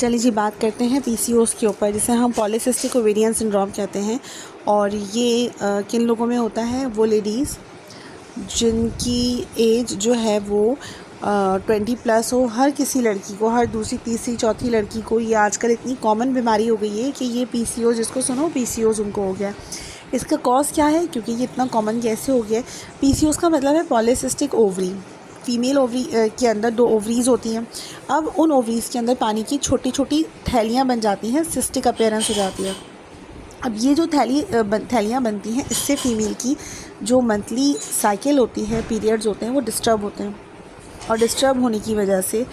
चलिए जी बात करते हैं पीसीओएस के ऊपर, जिसे हम पॉलीसिस्टिक ओवेरियन सिंड्रोम कहते हैं। और ये किन लोगों में होता है? वो लेडीज़ जिनकी एज जो है वो 20+ हो। हर किसी लड़की को, हर दूसरी तीसरी चौथी लड़की को ये आजकल इतनी कॉमन बीमारी हो गई है कि ये पीसीओएस, जिसको सुनो पीसीओएस उनको हो गया। इसका कॉज क्या है? क्योंकि ये इतना कॉमन कैसे हो गया है? पीसीओएस का मतलब है पॉलीसिस्टिक ओवरी। फीमेल ओवरी के अंदर 2 ओवरीज़ होती हैं। अब उन ओवरीज़ के अंदर पानी की छोटी छोटी थैलियाँ बन जाती हैं, सिस्टिक अपीयरेंस हो जाती है। अब ये जो थैलियाँ बनती हैं, इससे फीमेल की जो मंथली साइकिल होती है, पीरियड्स होते हैं, वो डिस्टर्ब होते हैं। और डिस्टर्ब होने की वजह से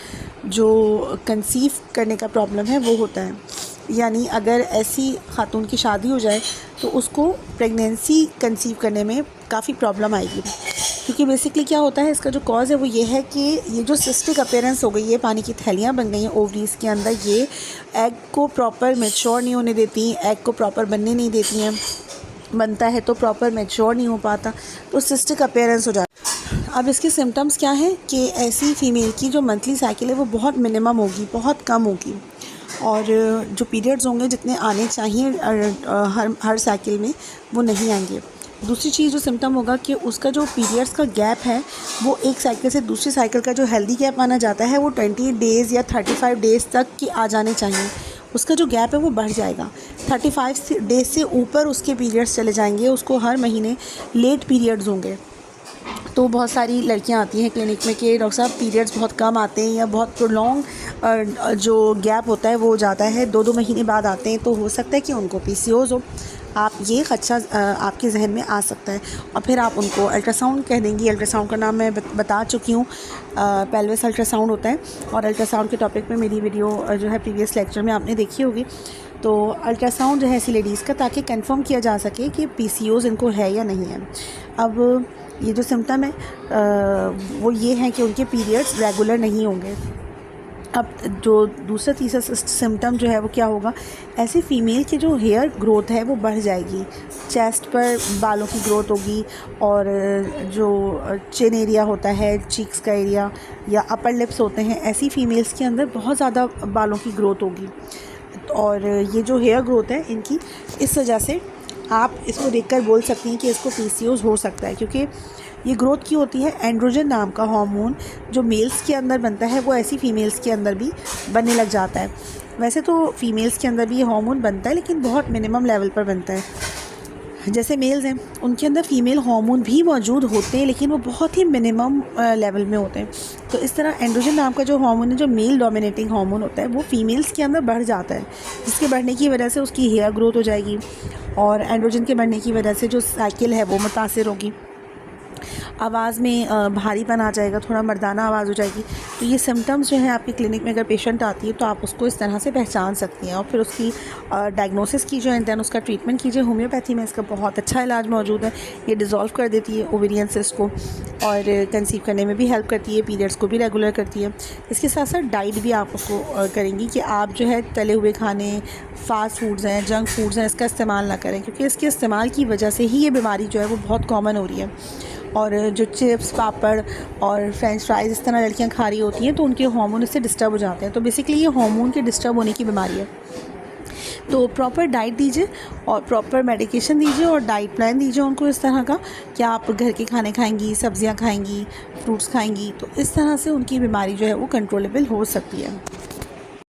जो कंसीव करने का प्रॉब्लम है वो होता है। यानी अगर ऐसी खातून की शादी हो जाए तो उसको प्रेगनेंसी कंसीव करने में काफ़ी प्रॉब्लम आएगी। क्योंकि बेसिकली क्या होता है, इसका जो कॉज़ है वो ये है कि ये जो सिस्टिक अपीयरेंस हो गई है, पानी की थैलियाँ बन गई हैं ओवरीज़ के अंदर, ये एग को प्रॉपर मैच्योर नहीं होने देती, एग को प्रॉपर बनने नहीं देती हैं। बनता है तो प्रॉपर मैच्योर नहीं हो पाता, तो सिस्टिक अपीयरेंस हो जाता है। अब इसके सिम्टम्स क्या हैं कि ऐसी फ़ीमेल की जो मंथली साइकिल है वो बहुत मिनिमम होगी, बहुत कम होगी। और जो पीरियड्स होंगे जितने आने चाहिए हर साइकिल में, वो नहीं आएंगे। दूसरी चीज़ जो सिम्टम होगा कि उसका जो पीरियड्स का गैप है वो एक साइकिल से दूसरी साइकिल का जो हेल्दी गैप माना जाता है वो 20 डेज़ या 35 डेज़ तक की आ जाने चाहिए। उसका जो गैप है वो बढ़ जाएगा, 35 डेज़ से ऊपर उसके पीरियड्स चले जाएंगे, उसको हर महीने लेट पीरियड्स होंगे। तो बहुत सारी लड़कियां आती हैं क्लिनिक में कि डॉक्टर साहब पीरियड्स बहुत कम आते हैं या बहुत प्रोलॉन्ग जो गैप होता है वो हो जाता है, 2-2 महीने बाद आते हैं, तो हो सकता है कि उनको पीसीओएस हो। आप ये खदशा आपके जहन में आ सकता है और फिर आप उनको अल्ट्रासाउंड कह देंगी। अल्ट्रासाउंड का नाम मैं बता चुकी हूँ, पेल्विस अल्ट्रासाउंड होता है। और अल्ट्रासाउंड के टॉपिक में मेरी वीडियो जो है प्रीवियस लेक्चर में आपने देखी होगी। तो अल्ट्रासाउंड जो है ऐसी लेडीज़ का, ताकि कंफर्म किया जा सके कि पीसीओएस इनको है या नहीं है। अब ये जो सिम्टम है वो ये है कि उनके पीरियड्स रेगुलर नहीं होंगे। अब जो दूसरा तीसरा सिम्टम जो है वो क्या होगा, ऐसी फ़ीमेल की जो हेयर ग्रोथ है वो बढ़ जाएगी, चेस्ट पर बालों की ग्रोथ होगी, और जो चिन एरिया होता है, चीक्स का एरिया या अपर लिप्स होते हैं, ऐसी फ़ीमेल्स के अंदर बहुत ज़्यादा बालों की ग्रोथ होगी। और ये जो हेयर ग्रोथ है इनकी, इस वजह से आप इसको देखकर बोल सकती हैं कि इसको पीसीओएस हो सकता है। क्योंकि ये ग्रोथ की होती है एंड्रोजन नाम का हार्मोन जो मेल्स के अंदर बनता है, वो ऐसी फीमेल्स के अंदर भी बनने लग जाता है। वैसे तो फीमेल्स के अंदर भी ये हार्मोन बनता है, लेकिन बहुत मिनिमम लेवल पर बनता है। जैसे मेल्स हैं उनके अंदर फीमेल हार्मोन भी मौजूद होते हैं, लेकिन वो बहुत ही मिनिमम लेवल में होते हैं। तो इस तरह एंड्रोजन नाम का जो हार्मोन है, जो मेल डोमिनेटिंग हार्मोन होता है, वो फीमेल्स के अंदर बढ़ जाता है, जिसके बढ़ने की वजह से उसकी हेयर ग्रोथ हो जाएगी और एंड्रोजन के बढ़ने की वजह से जो साइकिल है वो मुतासिर होगी। आवाज़ में भारीपन आ जाएगा, थोड़ा मर्दाना आवाज़ हो जाएगी। तो ये सिम्टम्स जो हैं आपकी क्लिनिक में अगर पेशेंट आती है तो आप उसको इस तरह से पहचान सकती हैं और फिर उसकी डायग्नोसिस कीजिए एंड देन उसका ट्रीटमेंट कीजिए। होम्योपैथी में इसका बहुत अच्छा इलाज मौजूद है। ये डिज़ोल्व कर देती है ओवेरियन सिस्ट को और कंसीव करने में भी हेल्प करती है, पीरियड्स को भी रेगुलर करती है। इसके साथ साथ डाइट भी आप उसको करेंगी कि आप जो है तले हुए खाने, फास्ट फूड्स हैं, जंक फूड्स हैं, इसका इस्तेमाल ना करें, क्योंकि इसके इस्तेमाल की वजह से ही ये बीमारी जो है वो बहुत कॉमन हो रही है। और जो चिप्स, पापड़ और फ्रेंच फ्राइज़ इस तरह लड़कियां खा रही होती हैं तो उनके हार्मोन इससे डिस्टर्ब हो जाते हैं। तो बेसिकली ये हार्मोन के डिस्टर्ब होने की बीमारी है। तो प्रॉपर डाइट दीजिए और प्रॉपर मेडिकेशन दीजिए और डाइट प्लान दीजिए उनको इस तरह का कि आप घर के खाने खाएंगी, सब्जियां खाएंगी, फ्रूट्स खाएंगी, तो इस तरह से उनकी बीमारी जो है वो कंट्रोलेबल हो सकती है।